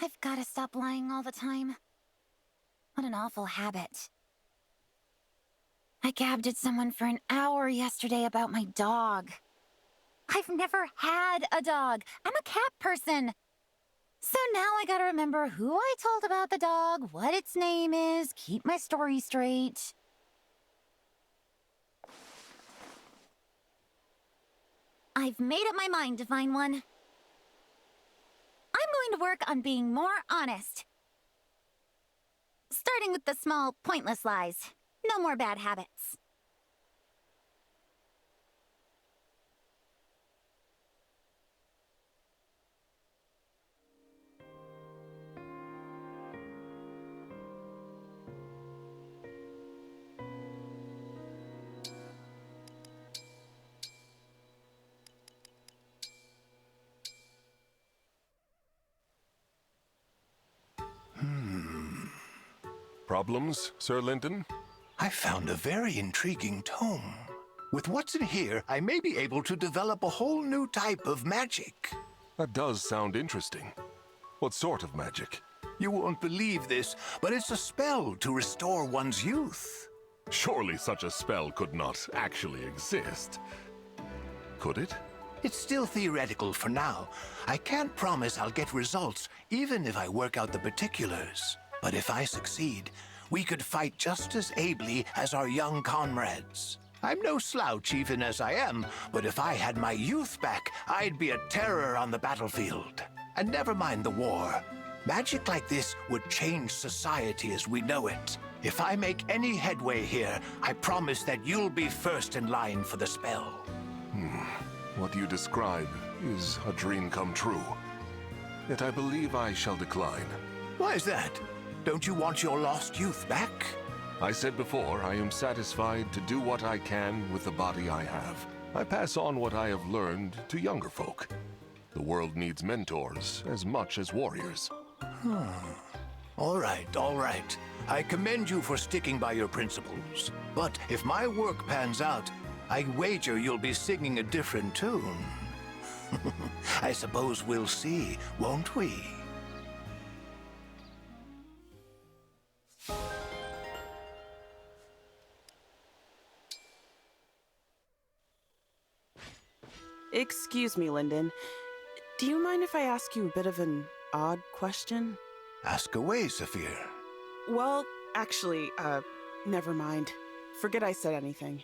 I've gotta stop lying all the time. What an awful habit. I gabbed at someone for an hour yesterday about my dog. I've never had a dog. I'm a cat person. So now I gotta remember who I told about the dog, what its name is, keep my story straight. I've made up my mind to find one. I'm going to work on being more honest. Starting with the small, pointless lies. No more bad habits. Problems, Sir Linton? I found a very intriguing tome. With what's in here, I may be able to develop a whole new type of magic. That does sound interesting. What sort of magic? You won't believe this, but it's a spell to restore one's youth. Surely such a spell could not actually exist. Could it? It's still theoretical for now. I can't promise I'll get results, even if I work out the particulars. But if I succeed, we could fight just as ably as our young comrades. I'm no slouch even as I am, but if I had my youth back, I'd be a terror on the battlefield. And never mind the war. Magic like this would change society as we know it. If I make any headway here, I promise that you'll be first in line for the spell. What you describe is a dream come true. Yet I believe I shall decline. Why is that? Don't you want your lost youth back? I said before, I am satisfied to do what I can with the body I have. I pass on what I have learned to younger folk. The world needs mentors as much as warriors. All right. I commend you for sticking by your principles. But if my work pans out, I wager you'll be singing a different tune. I suppose we'll see, won't we? Excuse me, Lyndon. Do you mind if I ask you a bit of an odd question? Ask away, Saphir. Well, actually, never mind. Forget I said anything.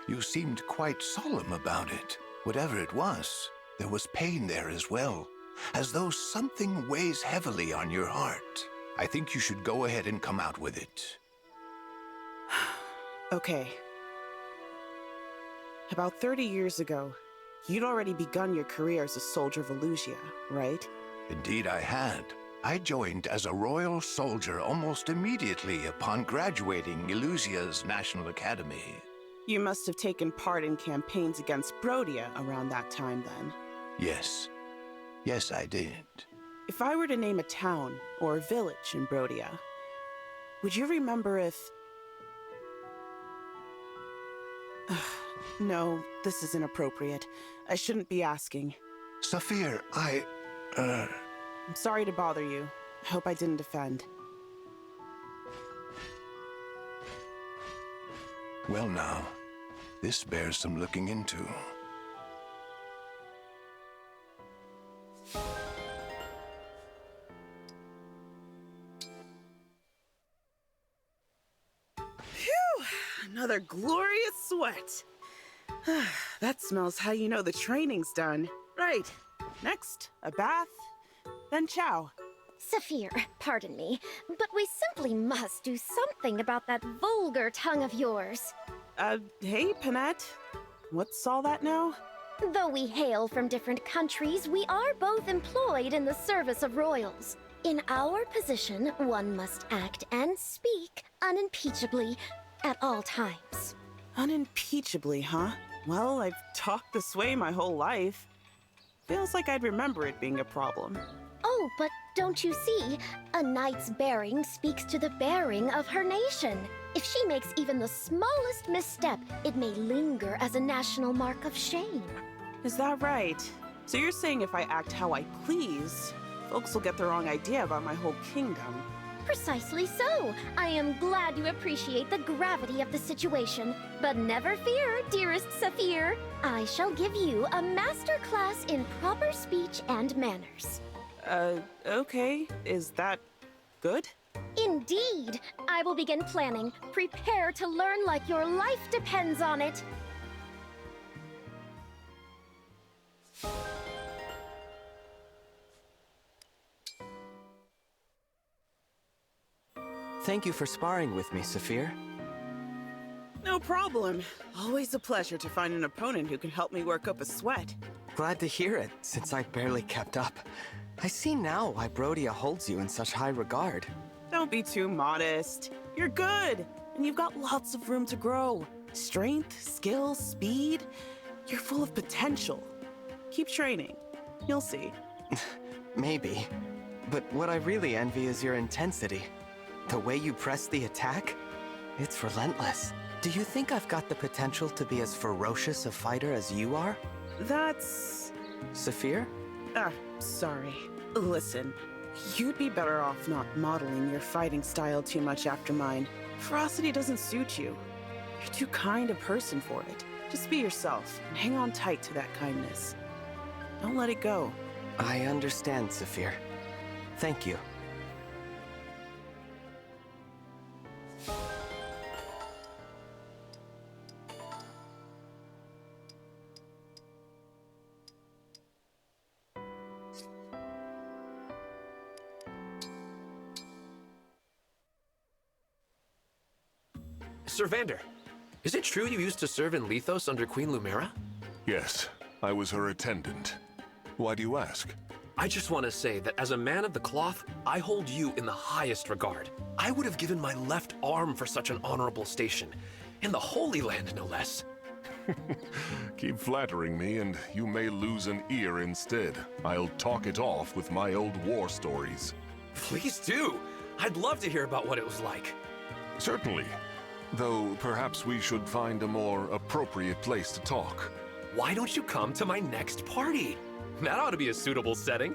You seemed quite solemn about it. Whatever it was, there was pain there as well, as though something weighs heavily on your heart. I think you should go ahead and come out with it. Okay. About 30 years ago, you'd already begun your career as a soldier of Elusia, right? Indeed I had. I joined as a royal soldier almost immediately upon graduating Elusia's National Academy. You must have taken part in campaigns against Brodia around that time then. Yes. Yes, I did. If I were to name a town or a village in Brodia, would you remember if... No, this is inappropriate. I shouldn't be asking. Saphir, I'm sorry to bother you. I hope I didn't offend. Well now, this bears some looking into. Phew! Another glorious sweat. That smells how you know the training's done. Right. Next, a bath, then chow. Saphir, pardon me, but we simply must do something about that vulgar tongue of yours. Hey, Panette. What's all that now? Though we hail from different countries, we are both employed in the service of royals. In our position, one must act and speak unimpeachably at all times. Unimpeachably, huh? Well, I've talked this way my whole life. Feels like I'd remember it being a problem. Oh, but don't you see? A knight's bearing speaks to the bearing of her nation. If she makes even the smallest misstep, it may linger as a national mark of shame. Is that right? So you're saying if I act how I please, Folks will get the wrong idea about my whole kingdom. Precisely so. I am glad you appreciate the gravity of the situation. But never fear, dearest Saphir. I shall give you a master class in proper speech and manners. Okay. Is that good? Indeed. I will begin planning. Prepare to learn like your life depends on it. Thank you for sparring with me, Saphir. No problem. Always a pleasure to find an opponent who can help me work up a sweat. Glad to hear it, since I barely kept up. I see now why Brodia holds you in such high regard. Don't be too modest. You're good, and you've got lots of room to grow. Strength, skill, speed. You're full of potential. Keep training. You'll see. Maybe. But what I really envy is your intensity. The way you press the attack, it's relentless. Do you think I've got the potential to be as ferocious a fighter as you are? That's... Saphir? Sorry. Listen, you'd be better off not modeling your fighting style too much after mine. Ferocity doesn't suit you. You're too kind a person for it. Just be yourself and hang on tight to that kindness. Don't let it go. I understand, Saphir. Thank you. Sir Vander, is it true you used to serve in Lethos under Queen Lumera? Yes, I was her attendant. Why do you ask? I just want to say that as a man of the cloth, I hold you in the highest regard. I would have given my left arm for such an honorable station. In the Holy Land, no less. Keep flattering me and you may lose an ear instead. I'll talk it off with my old war stories. Please do. I'd love to hear about what it was like. Certainly. Though perhaps we should find a more appropriate place to talk. Why don't you come to my next party? That ought to be a suitable setting.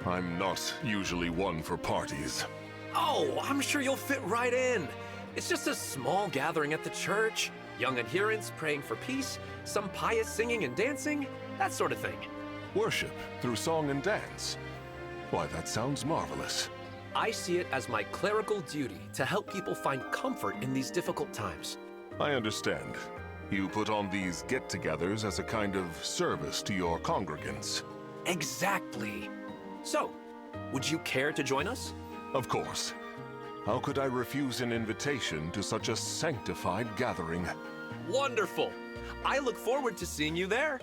I'm not usually one for parties. Oh, I'm sure you'll fit right in. It's just a small gathering at the church. Young adherents praying for peace, some pious singing and dancing, that sort of thing. Worship through song and dance. Why, that sounds marvelous. I see it as my clerical duty to help people find comfort in these difficult times. I understand. You put on these get-togethers as a kind of service to your congregants. Exactly. So, would you care to join us? Of course. How could I refuse an invitation to such a sanctified gathering? Wonderful. I look forward to seeing you there.